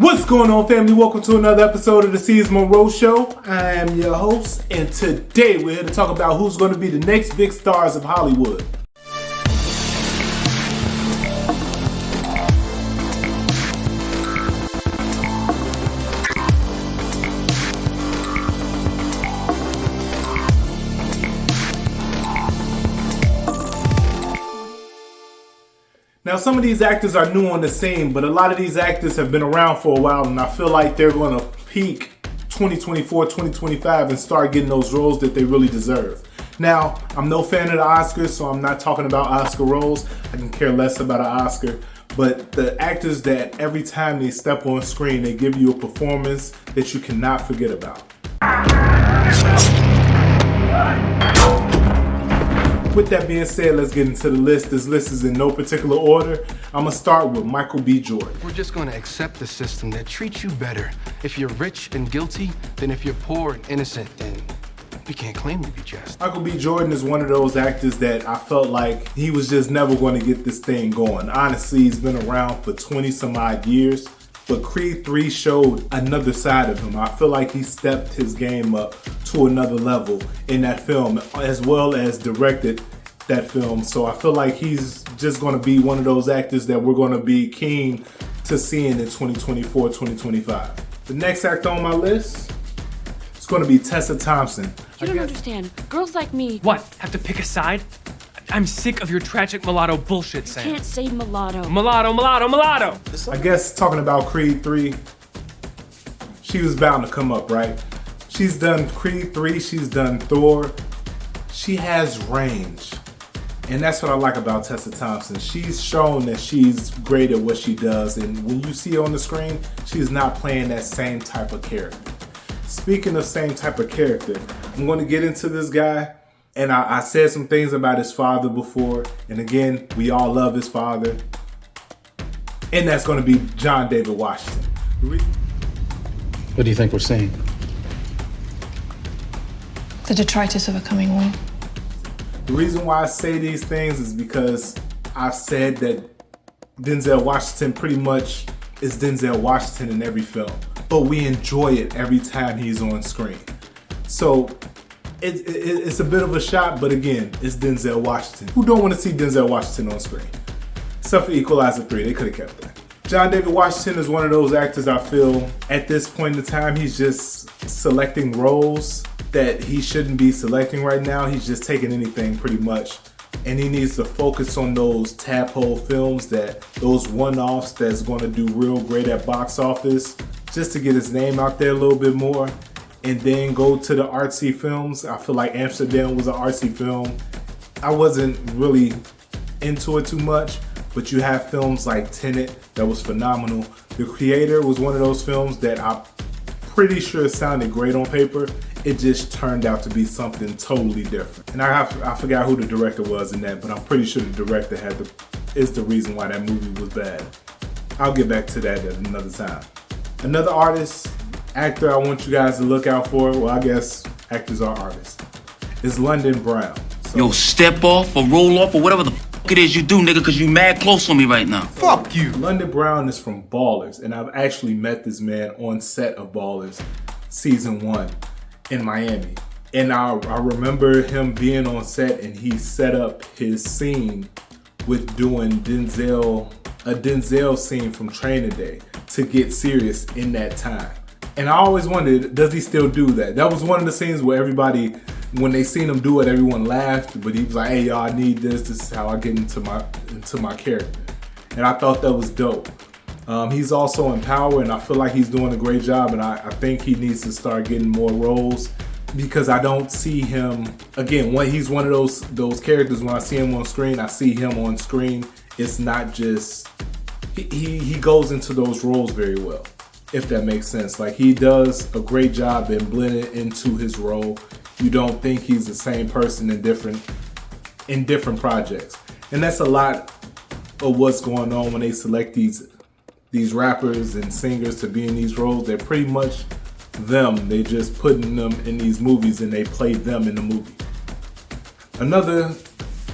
What's going on, family? Welcome to another episode of the C's Monroe Show. I am your host, and today we're here to talk about who's going to be the next big stars of Hollywood. Now, some of these actors are new on the scene, but a lot of these actors have been around for a while, and I feel like they're going to peak 2024, 2025 and start getting those roles that they really deserve. Now, I'm no fan of the Oscars, so I'm not talking about Oscar roles. I can care less about an Oscar. But the actors that every time they step on screen, they give you a performance that you cannot forget about. With that being said, let's get into the list. This list is in no particular order. I'm going to start with Michael B. Jordan. We're just going to accept the system that treats you better if you're rich and guilty than if you're poor and innocent, and we can't claim to be just. Michael B. Jordan is one of those actors that I felt like he was just never going to get this thing going. Honestly, he's been around for 20 some odd years, but Creed 3 showed another side of him. I feel like he stepped his game up to another level in that film, as well as directed that film. So I feel like he's just going to be one of those actors that we're going to be keen to seeing in 2024, 2025. The next actor on my list is going to be Tessa Thompson. You don't understand. Girls like me... What? Have to pick a side? I'm sick of your tragic mulatto bullshit, Sam. You can't say mulatto. Mulatto. I guess talking about Creed 3, she was bound to come up, right? She's done Creed 3, she's done Thor. She has range. And that's what I like about Tessa Thompson. She's shown that she's great at what she does. And when you see her on the screen, she's not playing that same type of character. Speaking of same type of character, I'm going to get into this guy. And I said some things about his father before. And again, we all love his father. And that's going to be John David Washington. What do you think we're seeing? The detritus of a coming war. The reason why I say these things is because I've said that Denzel Washington pretty much is Denzel Washington in every film. But we enjoy it every time he's on screen. So it's a bit of a shot, but again, it's Denzel Washington. Who don't want to see Denzel Washington on screen? Except for Equalizer 3, they could have kept that. John David Washington is one of those actors I feel at this point in time, he's just selecting roles that he shouldn't be selecting right now. He's just taking anything pretty much. And he needs to focus on those tadpole films, those one-offs that's going to do real great at box office, just to get his name out there a little bit more. And then go to the artsy films. I feel like Amsterdam was an artsy film. I wasn't really into it too much, but you have films like Tenet that was phenomenal. The Creator was one of those films that I'm pretty sure sounded great on paper. It just turned out to be something totally different. And I forgot who the director was in that, but I'm pretty sure the director is the reason why that movie was bad. I'll get back to that at another time. Another artist, actor I want you guys to look out for, well, I guess actors are artists, is London Brown. So, yo, step off or roll off or whatever the fuck it is you do, nigga, because you mad close on me right now. Fuck you. London Brown is from Ballers, and I've actually met this man on set of Ballers season 1 in Miami. And I remember him being on set, and he set up his scene with doing a Denzel scene from Training Day to get serious in that time. And I always wondered, does he still do that? That was one of the scenes where everybody, when they seen him do it, everyone laughed. But he was like, hey, y'all, I need this. This is how I get into my character. And I thought that was dope. He's also in Power, and I feel like he's doing a great job. And I think he needs to start getting more roles, because I don't see him, again, when he's one of those characters, when I see him on screen, I see him on screen. It's not just, he goes into those roles very well, if that makes sense. Like, he does a great job in blending into his role. You don't think he's the same person in different projects. And that's a lot of what's going on when they select these rappers and singers to be in these roles. They're pretty much them. They just putting them in these movies and they play them in the movie. Another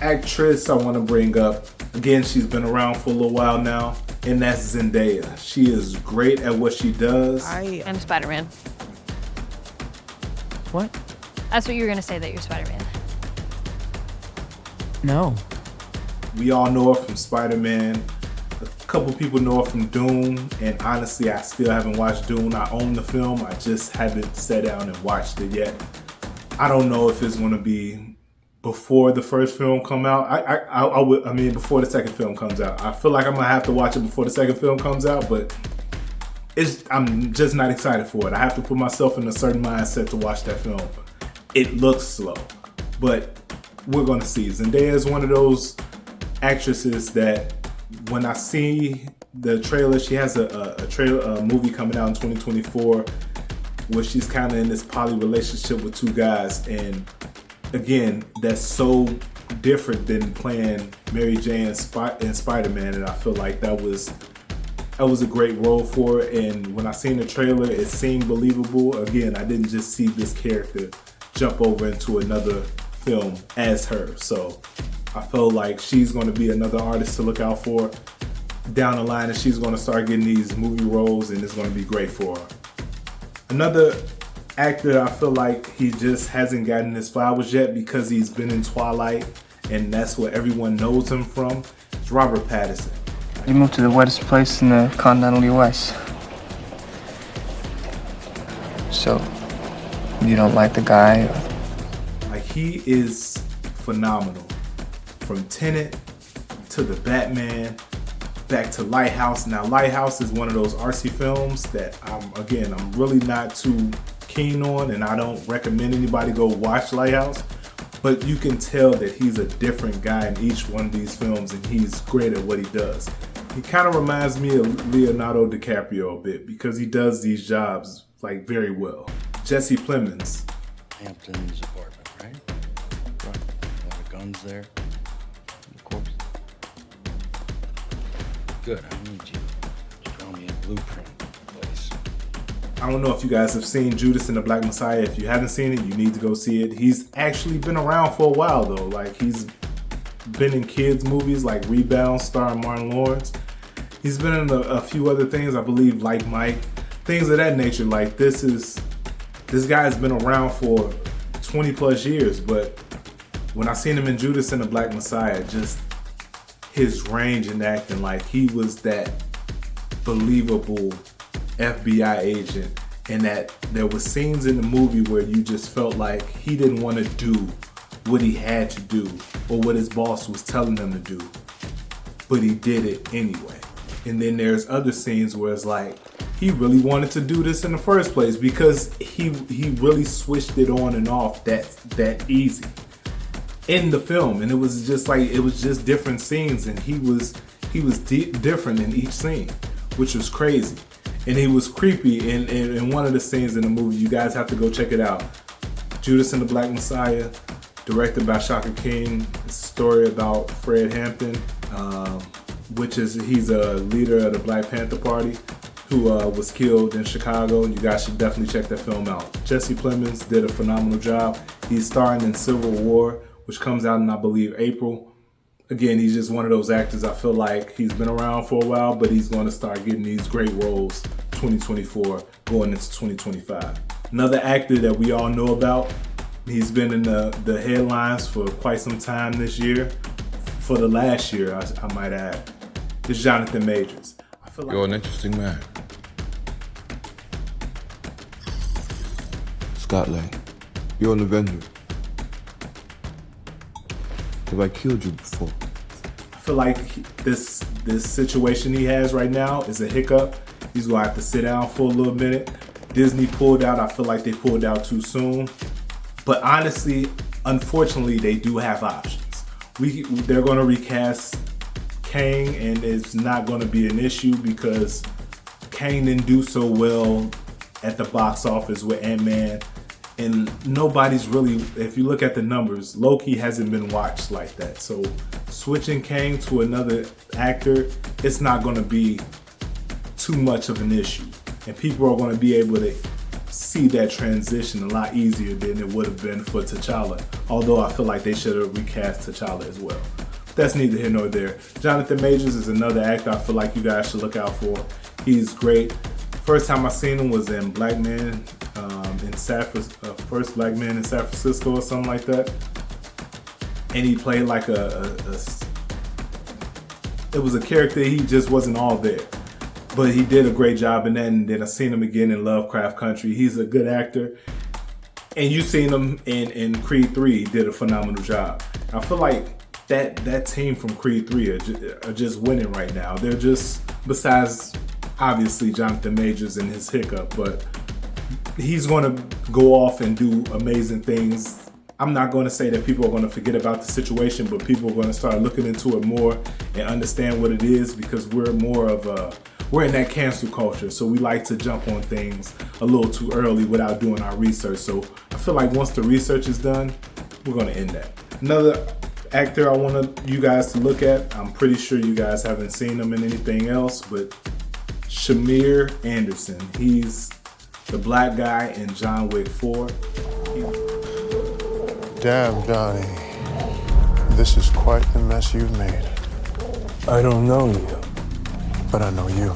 actress I want to bring up, again, she's been around for a little while now, and that's Zendaya. She is great at what she does. I'm Spider-Man. What? That's what you were gonna say, that you're Spider-Man. No. We all know her from Spider-Man. A couple people know her from Dune, and honestly, I still haven't watched Dune. I own the film, I just haven't sat down and watched it yet. I don't know if it's gonna be before the first film come out. I mean, before the second film comes out. I feel like I'm gonna have to watch it before the second film comes out, but I'm just not excited for it. I have to put myself in a certain mindset to watch that film. It looks slow, but we're gonna see. Zendaya is one of those actresses that when I see the trailer, she has a movie coming out in 2024 where she's kind of in this poly relationship with two guys, and again, that's so different than playing Mary Jane in Spider-Man, and I feel like that was a great role for her. And when I seen the trailer, it seemed believable. Again, I didn't just see this character jump over into another film as her, so I feel like she's going to be another artist to look out for down the line, and she's going to start getting these movie roles, and it's going to be great for her. Another actor, I feel like he just hasn't gotten his flowers yet because he's been in Twilight, and that's what everyone knows him from. It's Robert Pattinson. You moved to the wettest place in the continental US. So, you don't like the guy? Like, he is phenomenal. From Tenet to the Batman, back to Lighthouse. Now, Lighthouse is one of those artsy films that I'm really not too keen on, and I don't recommend anybody go watch Lighthouse. But you can tell that he's a different guy in each one of these films, and he's great at what he does. He kind of reminds me of Leonardo DiCaprio a bit because he does these jobs like very well. Jesse Plemons. Hampton's apartment, right? Right. A lot of guns there. Of course. Good, I need you. Show me a blueprint, please. I don't know if you guys have seen Judas and the Black Messiah. If you haven't seen it, you need to go see it. He's actually been around for a while though. Like, he's been in kids movies like Rebound starring Martin Lawrence. He's been in a few other things, I believe, like Mike, things of that nature. Like, this guy's been around for 20 plus years, but when I seen him in Judas and the Black Messiah, just his range in acting, like, he was that believable FBI agent, and that there was scenes in the movie where you just felt like he didn't want to do what he had to do or what his boss was telling him to do, but he did it anyway. And then there's other scenes where it's like he really wanted to do this in the first place because he really switched it on and off that easy in the film, and it was just different scenes, and he was different in each scene, which was crazy. And he was creepy in one of the scenes in the movie. You guys have to go check it out. Judas and the Black Messiah, directed by Shaka King. It's a story about Fred Hampton, he's a leader of the Black Panther Party who was killed in Chicago. You guys should definitely check that film out. Jesse Plemons did a phenomenal job. He's starring in Civil War, which comes out in, I believe, April. Again, he's just one of those actors. I feel like he's been around for a while, but he's going to start getting these great roles 2024 going into 2025. Another actor that we all know about, he's been in the headlines for quite some time this year, for the last year, I might add. It's Jonathan Majors. I feel like you're an interesting man. Scotland, you're an Avenger. Have I killed you before? I feel like this situation he has right now is a hiccup. He's gonna have to sit down for a little minute. Disney pulled out. I feel like they pulled out too soon. But honestly, unfortunately, they do have options. They're gonna recast Kang, and it's not gonna be an issue because Kang didn't do so well at the box office with Ant-Man. And nobody's really, if you look at the numbers, Loki hasn't been watched like that. So switching Kang to another actor, it's not going to be too much of an issue. And people are going to be able to see that transition a lot easier than it would have been for T'Challa. Although I feel like they should have recast T'Challa as well. that's neither here nor there. Jonathan Majors is another actor I feel like you guys should look out for. He's great. First time I seen him was in Black Man in First Black Man in San Francisco or something like that. And he played like it was a character, he just wasn't all there. But he did a great job in that, and then I seen him again in Lovecraft Country. He's a good actor. And you seen him in Creed 3, he did a phenomenal job. I feel like that team from Creed 3 are just winning right now. They're just, besides obviously Jonathan Majors and his hiccup, but he's going to go off and do amazing things. I'm not going to say that people are going to forget about the situation, but people are going to start looking into it more and understand what it is, because we're in that cancel culture, so we like to jump on things a little too early without doing our research. So I feel like once the research is done, we're going to end that. Another actor I want you guys to look at, I'm pretty sure you guys haven't seen him in anything else, but Shamir Anderson. He's the black guy in John Wick 4. Damn, Johnny. This is quite the mess you've made. I don't know you, but I know you.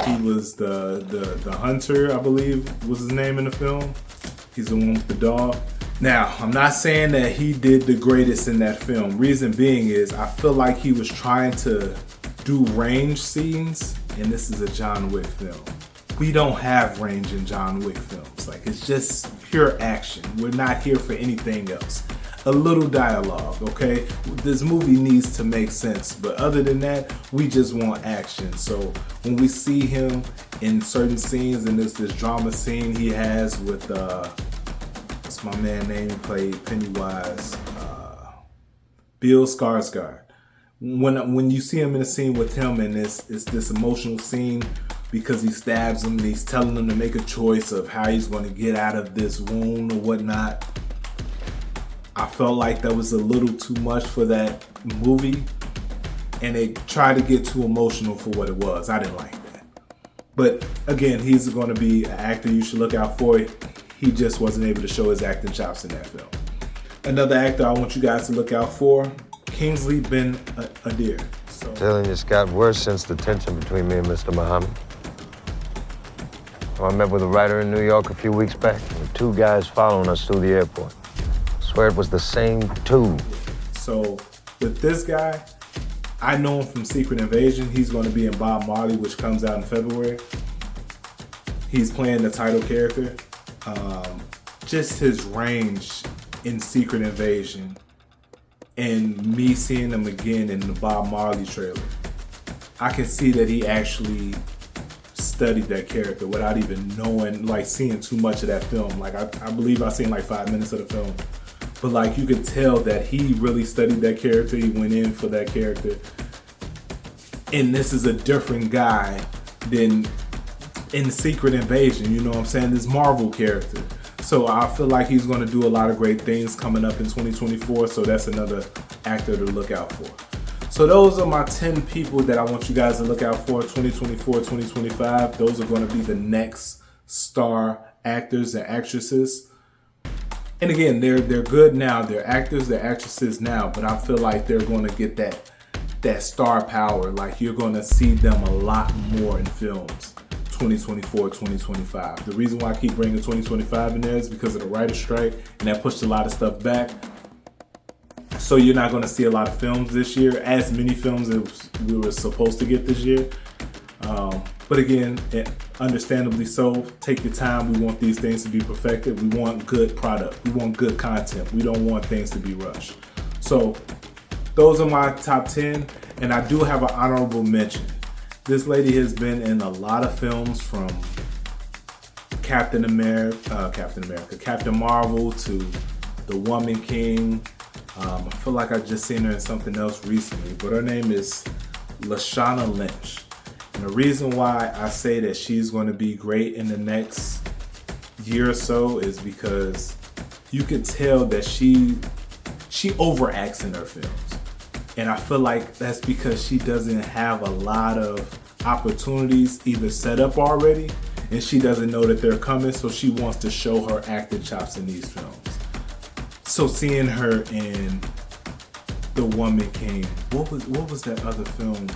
He was the hunter, I believe was his name in the film. He's the one with the dog. Now, I'm not saying that he did the greatest in that film. Reason being is I feel like he was trying to do range scenes, and this is a John Wick film. We don't have range in John Wick films. Like, it's just pure action. We're not here for anything else. A little dialogue, okay? This movie needs to make sense, but other than that, we just want action. So when we see him in certain scenes, and this drama scene he has with what's my man name? He played Pennywise, Bill Skarsgård. When you see him in a scene with him, and it's this emotional scene because he stabs him and he's telling him to make a choice of how he's going to get out of this wound or whatnot. I felt like that was a little too much for that movie, and they tried to get too emotional for what it was. I didn't like that. But again, he's going to be an actor you should look out for. He just wasn't able to show his acting chops in that film. Another actor I want you guys to look out for, Kingsley ben-adir. Telling you it's got worse since the tension between me and Mr. Muhammad. I met with a writer in New York a few weeks back, with two guys following us through the airport. Swear it was the same two. So with this guy, I know him from Secret Invasion. He's going to be in Bob Marley, which comes out in February. He's playing the title character. Just his range in Secret Invasion, and me seeing him again in the Bob Marley trailer, I can see that he actually studied that character without even knowing, like seeing too much of that film. Like I believe I seen like 5 minutes of the film, but like you could tell that he really studied that character. He went in for that character, and this is a different guy than in Secret Invasion. You know what I'm saying? This Marvel character. So I feel like he's going to do a lot of great things coming up in 2024. So that's another actor to look out for. So those are my 10 people that I want you guys to look out for 2024, 2025. Those are going to be the next star actors and actresses. And again, they're good now. They're actors, they're actresses now. But I feel like they're going to get that star power. Like you're going to see them a lot more in films. 2024, 2025. The reason why I keep bringing 2025 in there is because of the writer's strike, and that pushed a lot of stuff back. So you're not going to see a lot of films this year, as many films as we were supposed to get this year. But again, understandably so, take your time. We want these things to be perfected. We want good product. We want good content. We don't want things to be rushed. So those are my top 10, and I do have an honorable mention. This lady has been in a lot of films, from Captain Marvel to The Woman King. I feel like I just seen her in something else recently, but her name is Lashana Lynch. And the reason why I say that she's going to be great in the next year or so is because you can tell that she overacts in her films. And I feel like that's because she doesn't have a lot of opportunities either set up already, and she doesn't know that they're coming, so she wants to show her acting chops in these films. So seeing her in The Woman King. What was that other film?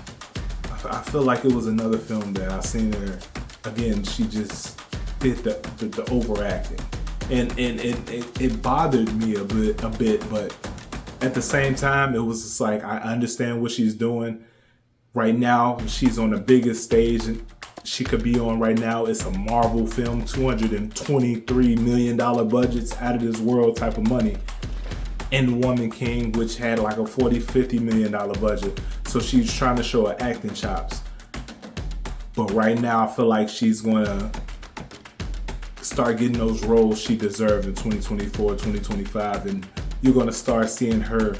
I feel like it was another film that I seen her. Again, she just did the overacting, and it bothered me a bit. But at the same time, it was just like I understand what she's doing right now. She's on the biggest stage she could be on right now. It's a Marvel film, $223 million budgets, out of this world type of money. And Woman King, which had like a $40-50 million budget. So she's trying to show her acting chops. But right now, I feel like she's gonna start getting those roles she deserved in 2024, 2025, and you're gonna start seeing her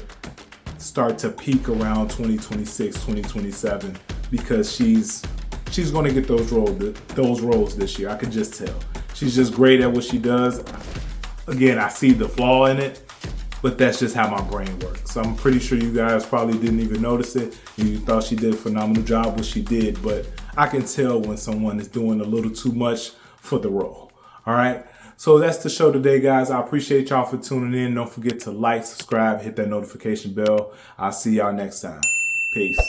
start to peak around 2026, 2027, because she's gonna get those roles this year. I can just tell. She's just great at what she does. Again, I see the flaw in it, but that's just how my brain works. So I'm pretty sure you guys probably didn't even notice it. You thought she did a phenomenal job, which she did, but I can tell when someone is doing a little too much for the role. All right. So that's the show today, guys. I appreciate y'all for tuning in. Don't forget to like, subscribe, hit that notification bell. I'll see y'all next time. Peace.